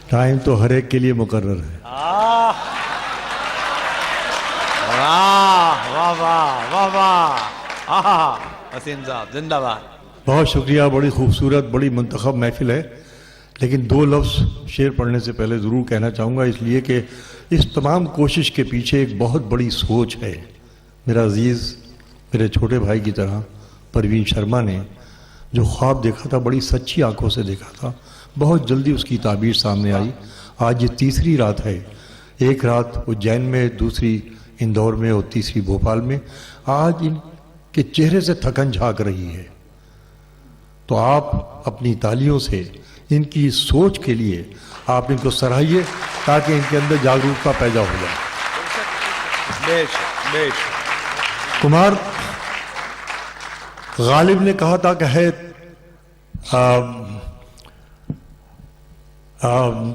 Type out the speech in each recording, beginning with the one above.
Time تو ہر ایک کے لیے مقرر ہے. واہ واہ واہ واہ واہ. حسین صاحب زندہ باد. بہت شکریہ. بڑی خوبصورت بڑی منتخب محفل ہے. لیکن دو لفظ شعر پڑھنے سے پہلے ضرور کہنا چاہوں گا، اس لیے کہ اس تمام کوشش کے پیچھے ایک بہت بڑی سوچ ہے. میرا عزیز میرے چھوٹے بھائی کی طرح پروین شرما نے جو خواب دیکھا تھا بڑی سچی آنکھوں سے دیکھا تھا، بہت جلدی اس کی تعبیر سامنے آئی. آج یہ تیسری رات ہے. ایک رات اجین میں، دوسری اندور میں اور تیسری بھوپال میں. آج ان کے چہرے سے تھکن جھاگ رہی ہے. تو آپ اپنی تالیوں سے ان کی سوچ کے لیے آپ ان کو سراہیے تاکہ ان کے اندر جاگرکتا پیدا ہو جائے. کمار غالب نے کہا تھا کہ ہے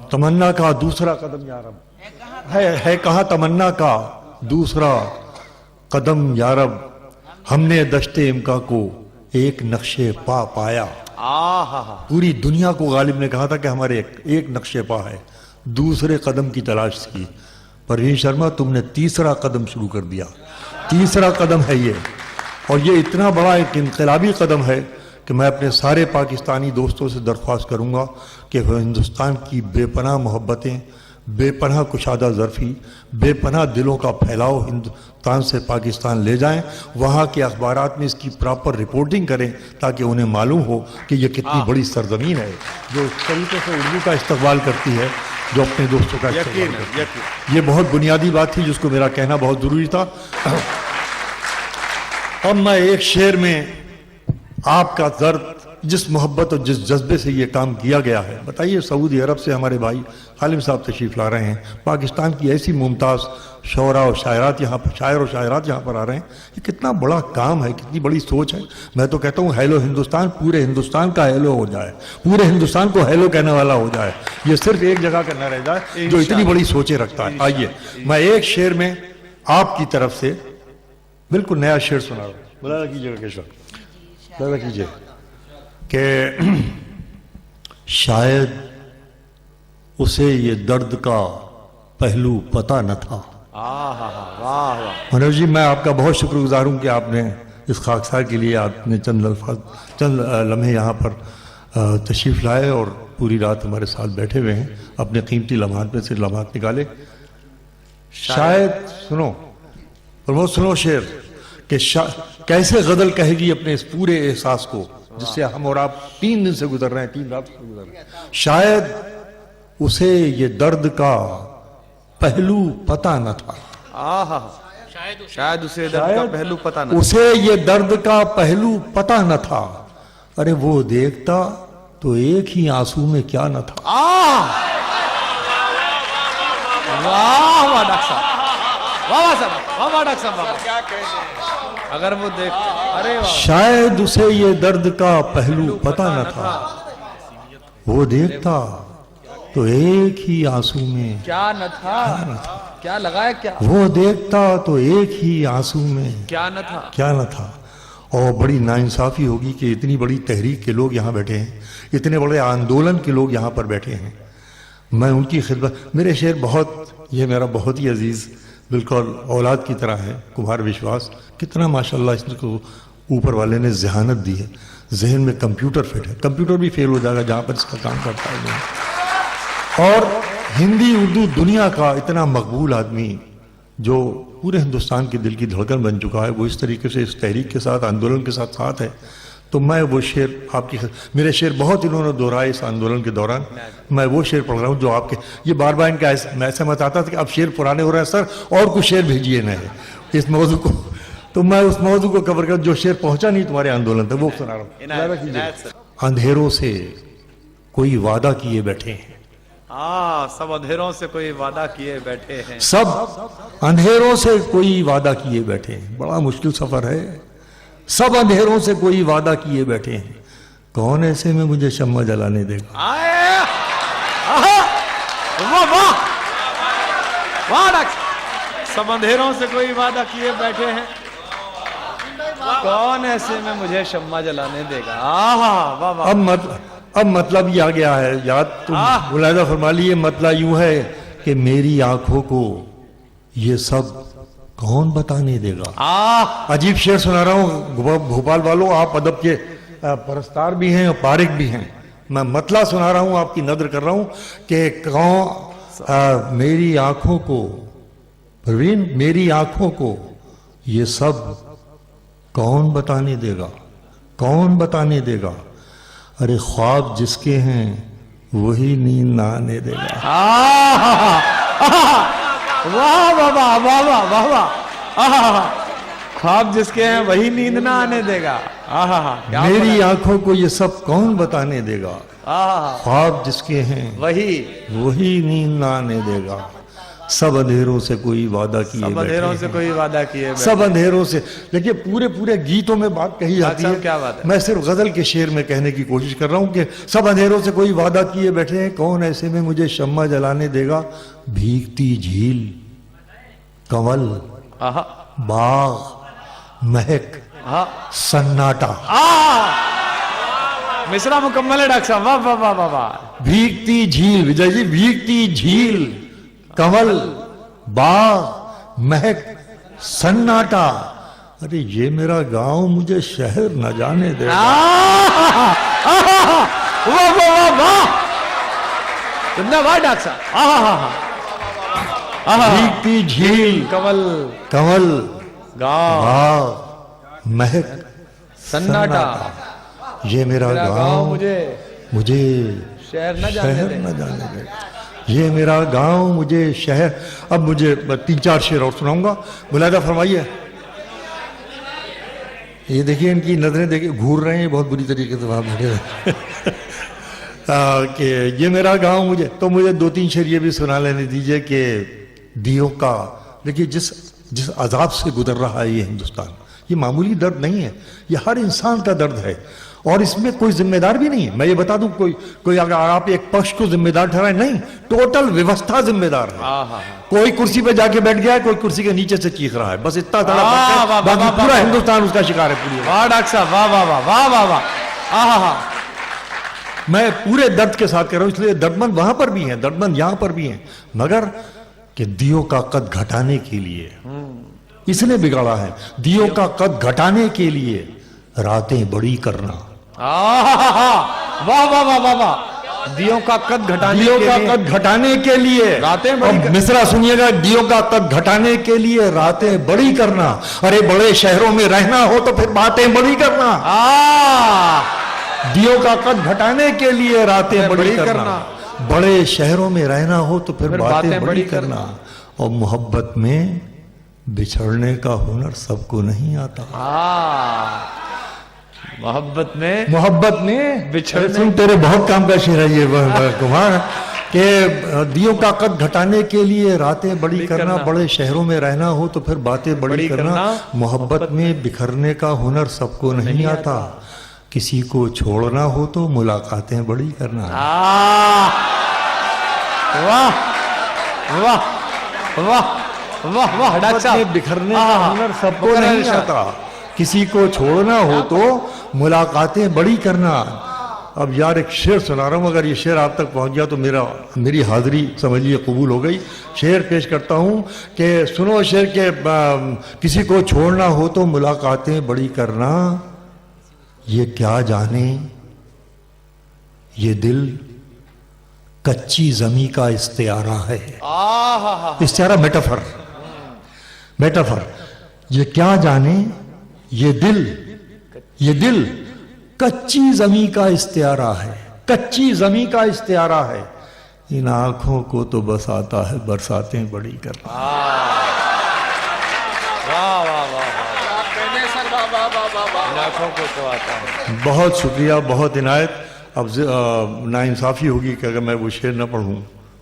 تمنا کا دوسرا قدم یا رب، ہے کہاں تمنا کا دوسرا قدم یا رب، ہم نے دشت امکا کو ایک نقشے پا پایا. پوری دنیا کو غالب نے کہا تھا کہ ہمارے ایک نقشے پا ہے، دوسرے قدم کی تلاش تھی. پروین شرما تم نے تیسرا قدم شروع کر دیا. تیسرا قدم ہے یہ، اور یہ اتنا بڑا ایک انقلابی قدم ہے کہ میں اپنے سارے پاکستانی دوستوں سے درخواست کروں گا کہ وہ ہندوستان کی بے پناہ محبتیں، بے پناہ کشادہ ظرفی، بے پناہ دلوں کا پھیلاؤ ہندوستان سے پاکستان لے جائیں. وہاں کے اخبارات میں اس کی پراپر رپورٹنگ کریں تاکہ انہیں معلوم ہو کہ یہ کتنی بڑی سرزمین ہے جو اس طریقے سے اردو کا استقبال کرتی ہے، جو اپنے دوستوں کا استقبال کرتی ہے. یہ بہت بنیادی بات تھی جس کو میرا کہنا بہت ضروری تھا. اب میں ایک شعر میں آپ کا درد، جس محبت اور جس جذبے سے یہ کام کیا گیا ہے. بتائیے سعودی عرب سے ہمارے بھائی حالم صاحب تشریف لا رہے ہیں، پاکستان کی ایسی ممتاز شعراء اور شاعرات یہاں پر، شاعر اور شاعرات یہاں پر آ رہے ہیں. یہ کتنا بڑا کام ہے، کتنی بڑی سوچ ہے. میں تو کہتا ہوں ہیلو ہندوستان، پورے ہندوستان کا ہیلو ہو جائے، پورے ہندوستان کو ہیلو کہنے والا ہو جائے. یہ صرف ایک جگہ کا نہ رہ جائے جو اتنی بڑی سوچیں رکھتا ہے. آئیے میں ایک شعر میں آپ کی طرف سے بالکل نیا شعر سنا رہا ہوں. ملاحظہ کیجیے گا کیشور، ملاحظہ کیجیے کہ شاید اسے یہ درد کا پہلو پتہ نہ تھا. منوج جی میں آپ کا بہت شکر گزار ہوں کہ آپ نے اس خاکسار کے لیے آپ نے چند لمحے یہاں پر تشریف لائے اور پوری رات ہمارے ساتھ بیٹھے ہوئے ہیں، اپنے قیمتی لمحات میں سے لمحات نکالے. شاید سنو پرمود، سنو شعر کہ کیسے غزل کہے گی اپنے اس پورے احساس کو جس سے ہم اور آپ 3 دن سے گزر رہے ہیں، 3 رات سے گزر رہے ہیں. شاید اسے یہ درد کا پہلو پتہ نہ تھا. شاید اسے درد کا پہلو پتہ نہ تھا. اسے یہ درد کا پہلو پتہ نہ تھا. ارے وہ دیکھتا تو ایک ہی آنسو میں کیا نہ تھا. واہ واہ ڈاکٹر صاحب، واہ واہ صاحب، واہ واہ ڈاکٹر صاحب. اگر وہ دیکھتا، ارے واہ. شاید اسے یہ درد کا پہلو پتہ نہ تھا. وہ دیکھتا تو ایک ہی آنسو میں کیا نہ تھا. کیا لگایا کیا؟ وہ دیکھتا تو ایک ہی آنسو میں کیا نہ تھا. کیا نہ تھا. اور بڑی ناانصافی ہوگی کہ اتنی بڑی تحریک کے لوگ یہاں بیٹھے ہیں، اتنے بڑے آندولن کے لوگ یہاں پر بیٹھے ہیں. میں ان کی خدمت، میرے شعر بہت، یہ میرا بہت ہی عزیز بالکل اولاد کی طرح ہے کمار وشواس. کتنا ماشاءاللہ اس کو اوپر والے نے ذہانت دی ہے. ذہن میں کمپیوٹر فٹ ہے، کمپیوٹر بھی فیل ہو جائے گا جہاں پر اس کا کام کرتا ہے. اور ہندی اردو دنیا کا اتنا مقبول آدمی جو پورے ہندوستان کے دل کی دھڑکن بن چکا ہے، وہ اس طریقے سے اس تحریک کے ساتھ، آندولن کے ساتھ ساتھ ہے. تو میں وہ شعر آپ کی میرے شعر بہت انہوں نے دہرائے اس آندولن کے دوران. میں وہ شعر پڑھ رہا ہوں جو آپ کے، یہ بار بار ان کا ایسا مت آتا تھا کہ اب شعر پرانے ہو رہے ہیں سر اور کچھ شعر بھیجیے نئے اس موضوع کو. تو میں اس موضوع کو کور کر جو شعر پہنچا نہیں تمہارے آندولن تک وہ سنا رہا ہوں. اندھیروں سے کوئی وعدہ کیے بیٹھے ہیں. سب اندھیروں سے کوئی وعدہ کیے بیٹھے ہیں. سب اندھیروں سے کوئی وعدہ کیے بیٹھے ہیں. بڑا مشکل سفر ہے. سب اندھیروں سے کوئی وعدہ کیے بیٹھے ہیں. کون ایسے میں مجھے شمع جلانے دے گا. سب اندھیروں سے کوئی وعدہ کیے بیٹھے ہیں، کون ایسے میں مجھے شمع جلانے دے گا. اب مطلب یہ آ گیا ہے یاد، تم ملاحظہ فرما لیے، مطلب یوں ہے کہ میری آنکھوں کو یہ سب کون بتانے دے گا. عجیب شعر سنا رہا ہوں بھوپال والوں، آپ ادب کے پرستار بھی ہیں اور پارک بھی ہیں. میں مطلب سنا رہا ہوں، آپ کی نظر کر رہا ہوں کہ کون میری آنکھوں کو، پروین میری آنکھوں کو یہ سب کون بتانے دے گا، کون بتانے دے گا. ارے خواب جس کے ہیں وہی نیند نہ آنے دے گا. واہ واہ واہ واہ واہ واہ، خواب جس کے ہیں وہی نیند نہ آنے دے گا. میری آنکھوں کو یہ سب کون بتانے دے گا، خواب جس کے ہیں وہی نیند نہ آنے دے گا. سب اندھیروں سے کوئی وعدہ کیے، سب اندھیروں سے کوئی وعدہ کیے، سب اندھیروں سے. دیکھیے پورے گیتوں میں بات کہی جاتی ہے، کیا بات ہے؟ میں صرف غزل کے شعر میں کہنے کی کوشش کر رہا ہوں کہ سب اندھیروں سے کوئی وعدہ کیے بیٹھے ہیں، کون ایسے میں مجھے شمع جلانے دے گا. بھیگتی جھیل، کنول، باغ، مہک، سناٹا. مصرع مکمل ہے ڈاکٹر صاحب، واہ واہ واہ واہ واہ. بھیگتی جھیل، وجے جی، بھیگتی جھیل، کنول، باغ، مہک، سناٹا. ارے یہ میرا گاؤں مجھے شہر نہ جانے دے گا. واہ واہ واہ واہ، زندہ باد ڈاکٹر صاحب. بھیگتی جھیل، کنول، باغ، مہک، سناٹا. یہ میرا گاؤں مجھے شہر نہ شہر نہ جانے دے گا. یہ میرا گاؤں مجھے شہر. اب مجھے 3-4 شعر اور سناؤں گا، ملاحظہ فرمائیے. یہ دیکھیے ان کی نظریں دیکھیے، گھور رہے ہیں بہت بری طریقے سے وہاں بیٹھے ہوئے کہ یہ میرا گاؤں مجھے. تو مجھے 2-3 شعر یہ بھی سنا لینے دیجئے کہ دیوں کا، دیکھیے جس عذاب سے گزر رہا ہے یہ ہندوستان، یہ معمولی درد نہیں ہے، یہ ہر انسان کا درد ہے، اور اس میں کوئی ذمہ دار بھی نہیں ہے. میں یہ بتا دوں، کوئی اگر آپ ایک پکش کو ذمہ دار ٹھہرائیں، نہیں، ٹوٹل ویوستھا ذمہ دار ہے. کوئی کرسی پہ جا کے بیٹھ گیا ہے، کوئی کرسی کے نیچے سے چیخ رہا ہے، بس اتنا تڑپ، باقی پورا ہندوستان اس کا شکار ہے. پوری واہ ڈاکٹر صاحب، واہ واہ واہ واہ واہ واہ. میں پورے درد کے ساتھ کہہ رہا ہوں، اس لیے دردمند وہاں پر بھی ہیں، دردمند یہاں پر بھی ہیں، مگر کہ دیوں کا قد گھٹانے کے لیے اس نے بگاڑا ہے. دیوں کا قد گھٹانے کے لیے راتیں بڑی کرنا. واہ واہ واہ واہ واہ. دیوں کا قد گھٹانے کے لیے راتیں بڑی کرنا. مصرع سنیے گا، دیوں کا قد گھٹانے کے لیے راتیں بڑی کرنا. ارے بڑے شہروں میں رہنا ہو تو پھر باتیں بڑی کرنا. دیوں کا قد گھٹانے کے لیے راتیں بڑی کرنا. بڑے شہروں میں رہنا ہو تو پھر باتیں بڑی کرنا. اور محبت میں بچھڑنے کا ہنر سب کو نہیں آتا. محبت میں سن، تیرے بہت کام کا شعر ہے یہ کمار، کہ دیوں کا قد گھٹانے کے لیے راتیں بڑی کرنا. بڑے شہروں میں رہنا ہو تو پھر باتیں بڑی کرنا. محبت میں بکھرنے کا ہنر سب کو نہیں آتا. کسی کو چھوڑنا ہو تو ملاقاتیں بڑی کرنا. واہ واہ واہ واہ واہ ڈاکٹر صاحب. بکھرنے کا ہنر سب کو نہیں آتا. کسی کو چھوڑنا ہو تو ملاقاتیں بڑی کرنا. اب یار ایک شعر سنا رہا ہوں، اگر یہ شعر آپ تک پہنچ گیا تو میری حاضری سمجھیے قبول ہو گئی. شعر پیش کرتا ہوں کہ سنو شعر کہ کسی کو چھوڑنا ہو تو ملاقاتیں بڑی کرنا. یہ کیا جانے یہ دل کچی زمیں کا استعارہ ہے. استعارہ میٹافر. یہ کیا جانے یہ دل کچی زمیں کا استعارہ ہے. کچی زمیں کا استعارہ ہے. ان آنکھوں کو تو بس آتا ہے برساتیں بڑی کرنا. بہت شکریہ، بہت عنایت. اب ناانصافی ہوگی کہ اگر میں وہ شعر نہ پڑھوں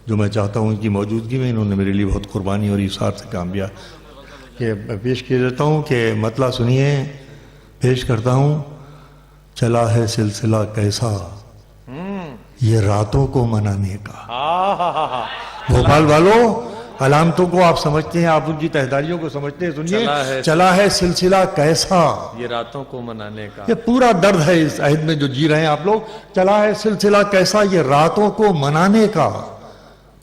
جو میں چاہتا ہوں. ان کی موجودگی میں انہوں نے میرے لیے بہت قربانی اور ایثار سے کام کیا. کہ میں پیش کر دیتا ہوں کہ مطلع سنیے. پیش کرتا ہوں. چلا ہے سلسلہ کیسا یہ راتوں کو منانے کا. بھوپال والوں، علامتوں کو آپ سمجھتے ہیں, آپ ان کی تہداریوں کو سمجھتے ہیں. چلا سنیے, ہے چلا ہے سلسلہ کیسا, یہ راتوں کو منانے کا. یہ پورا درد ہے اس عہد میں جو جی رہے ہیں آپ لوگ. چلا ہے سلسلہ کیسا یہ راتوں کو منانے کا,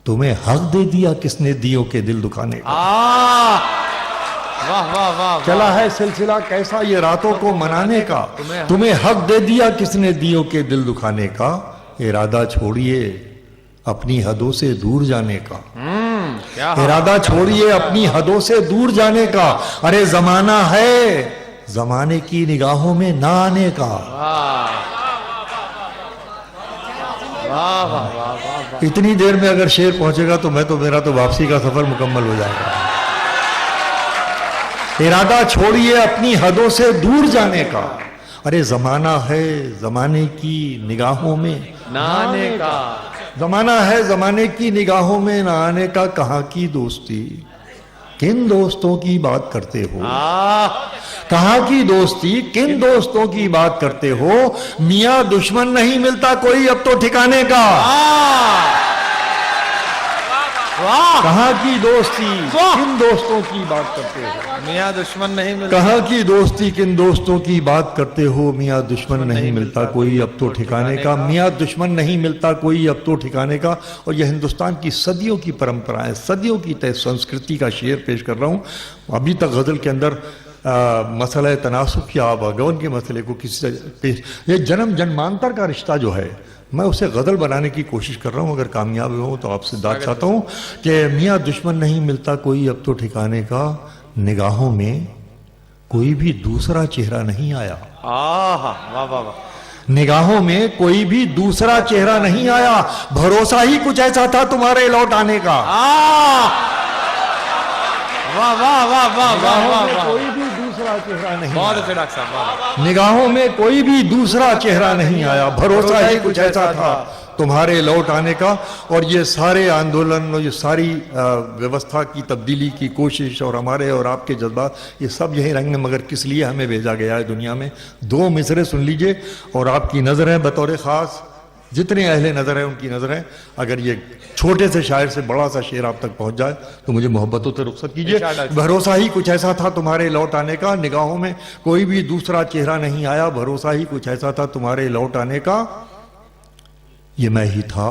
تمہیں حق دے دیا کس نے دیوں کے دل دکھانے کا. واہ واہ واہ. چلا ہے سلسلہ کیسا یہ راتوں کو منانے کا, تمہیں حق دے دیا کس نے دیوں کے دل دکھانے کا. ارادہ چھوڑیے اپنی حدوں سے دور جانے کا, ارادہ چھوڑیے اپنی حدوں سے دور جانے کا. ارے زمانہ ہے زمانے کی نگاہوں میں نہ آنے کا. اتنی دیر میں اگر شعر پہنچے گا تو میرا تو واپسی کا سفر مکمل ہو جائے گا. ارادہ چھوڑیے اپنی حدوں سے دور جانے کا. ارے زمانہ ہے زمانے کی نگاہوں میں نہ آنے کا. زمانہ ہے زمانے کی نگاہوں میں نہ آنے کا. کہاں کی دوستی کن دوستوں کی بات کرتے ہو, کہاں کی دوستی کن دوستوں کی بات کرتے ہو. میاں دشمن نہیں ملتا کوئی اب تو ٹھکانے کا. کہاں کی دوستی کن دوستوں کی بات کرتے ہو. میاں دشمن نہیں ملتا. کہاں کی دوستی کن دوستوں کی بات کرتے ہو. میاں دشمن نہیں ملتا کوئی اب تو ٹھکانے کا. میاں دشمن نہیں ملتا کوئی اب تو ٹھکانے کا. اور یہ ہندوستان کی صدیوں کی پرمپرائیں, صدیوں کی سنسکرتی کا شعر پیش کر رہا ہوں. ابھی تک غزل کے اندر مسئلہ تناسب یا آواگون کے مسئلے کو کسی سے پیش, یہ جنم جنمانتر کا رشتہ جو ہے میں اسے غزل بنانے کی کوشش کر رہا ہوں. اگر کامیاب ہوں تو آپ سے داد چاہتا ہوں کہ میاں دشمن نہیں ملتا کوئی اب تو ٹھکانے کا. نگاہوں میں کوئی بھی دوسرا چہرہ نہیں آیا. واہ واہ. نگاہوں میں کوئی بھی دوسرا چہرہ نہیں آیا. بھروسہ ہی کچھ ایسا تھا تمہارے لوٹ آنے کا. واہ واہ واہ واہ واہ. کوئی بھی دوسرا چہرہ نہیں, بہت اچھے ڈاکٹر صاحب. نگاہوں میں کوئی بھی دوسرا چہرہ نہیں آیا. بھروسہ ہی کچھ ایسا تھا تمہارے لوٹ آنے کا. اور یہ سارے آندولن اور یہ ساری ویوستھا کی تبدیلی کی کوشش اور ہمارے اور آپ کے جذبات, یہ سب یہی رنگ میں, مگر کس لیے ہمیں بھیجا گیا ہے دنیا میں. 2 مصرے سن لیجئے اور آپ کی نظریں بطور خاص جتنے اہل نظر ہیں ان کی نظریں, اگر یہ چھوٹے سے شاعر سے بڑا سا شعر آپ تک پہنچ جائے تو مجھے محبتوں سے رخصت کیجئے. بھروسہ ہی کچھ ایسا تھا تمہارے لوٹ آنے کا. نگاہوں میں کوئی بھی دوسرا چہرہ نہیں آیا. بھروسہ ہی کچھ ایسا تھا تمہارے لوٹ آنے کا. یہ میں ہی تھا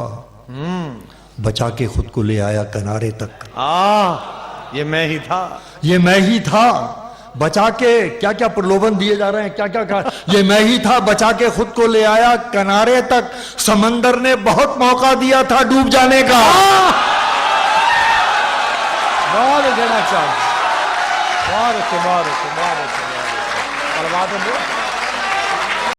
بچا کے خود کو لے آیا کنارے تک. یہ میں ہی تھا, یہ میں ہی تھا بچا کے, کیا کیا پرلوبن دیے جا رہے ہیں, کیا کیا. یہ میں ہی تھا بچا کے خود کو لے آیا کنارے تک. سمندر نے بہت موقع دیا تھا ڈوب جانے کا. بہت اچھا ڈاکٹر صاحب, بہت اچھے.